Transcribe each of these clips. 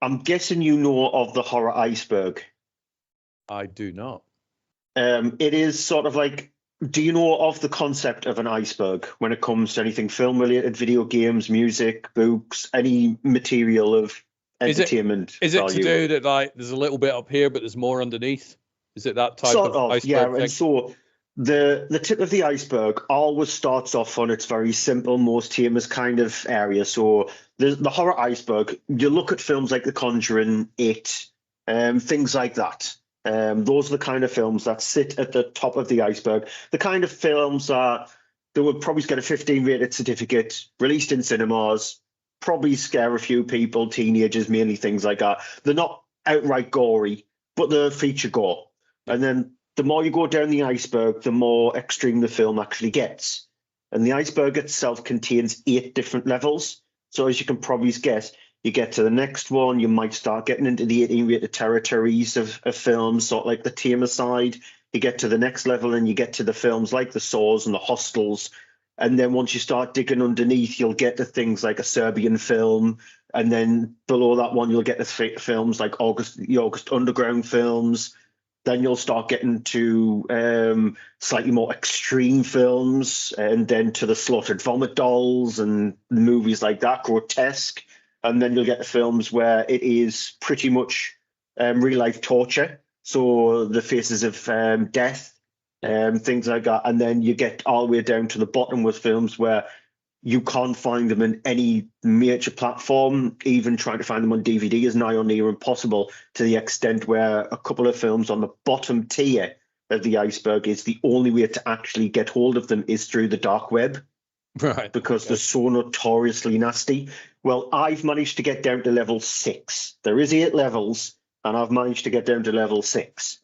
I'm guessing you know of the Horror Iceberg. I do not. It is sort of like, do you know of the concept of an iceberg when it comes to anything film related, video games, music, books, any material of Is it entertainment is it to value? do that like there's a little bit up here, but there's more underneath? Is it that type Sort of of, iceberg yeah. thing? And so the tip of the iceberg always starts off on its very simple, most famous kind of area. So the horror iceberg, you look at films like The Conjuring, It, things like that. Those are the kind of films that sit at the top of the iceberg. The kind of films that they would probably get a 15 rated certificate, released in cinemas, probably scare a few people, teenagers, mainly things like that. They're not outright gory, but they're feature gore. And then the more you go down the iceberg, the more extreme the film actually gets. And the iceberg itself contains 8 different levels. So as you can probably guess, you get to the next one, you might start getting into the 18-rated territories of films, sort of like the tamer side. You get to the next level and you get to the films like The Saws and The Hostels. And then once you start digging underneath, you'll get to things like a Serbian film. And then below that one, you'll get to films like the August Underground films. Then you'll start getting to slightly more extreme films, and then to the Slaughtered Vomit Dolls and movies like that, grotesque. And then you'll get to films where it is pretty much real life torture. So the faces of death, things like that. And then you get all the way down to the bottom with films where you can't find them in any major platform. Even trying to find them on DVD is nigh or near impossible, to the extent where a couple of films on the bottom tier of the iceberg is the only way to actually get hold of them is through the dark web, Right. because Okay. they're so notoriously nasty. Well, I've managed to get down to level 6. There is 8 levels, and I've managed to get down to level 6.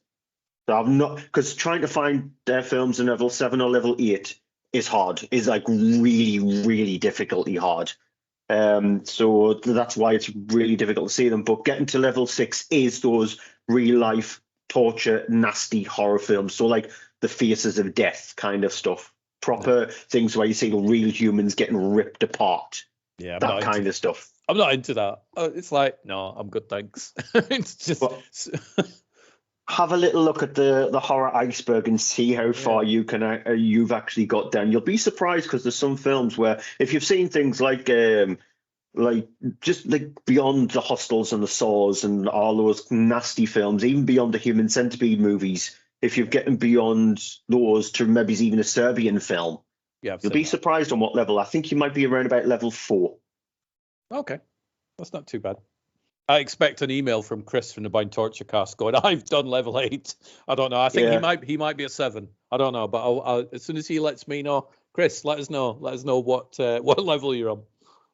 So I've not, because trying to find their films in level 7 or level 8 is hard, is like really, really difficultly hard. So that's why it's really difficult to see them. But getting to level 6 is those real life torture, nasty horror films. So like the Faces of Death kind of stuff, proper things where you see real humans getting ripped apart, Yeah, that kind of stuff. I'm not into that. It's like, no, I'm good, thanks. It's just But have a little look at the horror iceberg and see how far you've actually got down. You'll be surprised, because there's some films where, if you've seen things like just like beyond the Hostels and the Saws and all those nasty films, even beyond the Human Centipede movies, if you're getting beyond those to maybe even a Serbian film, yeah, you'll be surprised on what level. I think you might be around about level 4. Okay, that's not too bad. I expect an email from Chris from the Bind Torture Cast going, "I've done level 8." I don't know. I think he might be a 7. I don't know, but I'll, as soon as he lets me know, Chris, let us know. Let us know what level you're on.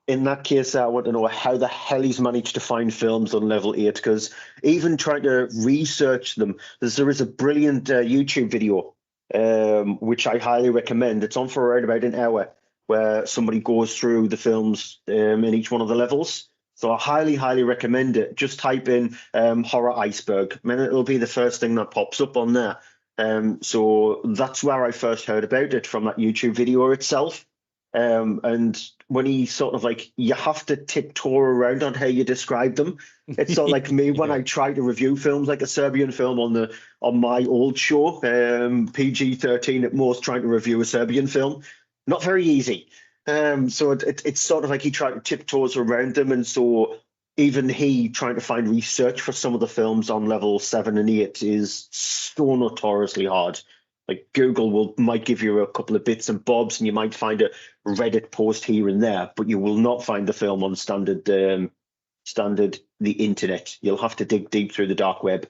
In that case, I want to know how the hell he's managed to find films on level 8, because even trying to research them, there is a brilliant YouTube video, which I highly recommend. It's on for around about an hour, where somebody goes through the films in each one of the levels. So I highly, highly recommend it. Just type in Horror Iceberg, and it'll be the first thing that pops up on there. So that's where I first heard about it, from that YouTube video itself. And when he sort of like, you have to tiptoe around on how you describe them. It's sort of like me when I try to review films, like a Serbian film on my old show, PG-13 at most, trying to review a Serbian film. Not very easy. So it's sort of like he tried to tiptoes around them, and so even he trying to find research for some of the films on level 7 and 8 is so notoriously hard. Like Google might give you a couple of bits and bobs, and you might find a Reddit post here and there, but you will not find the film on standard the internet. You'll have to dig deep through the dark web.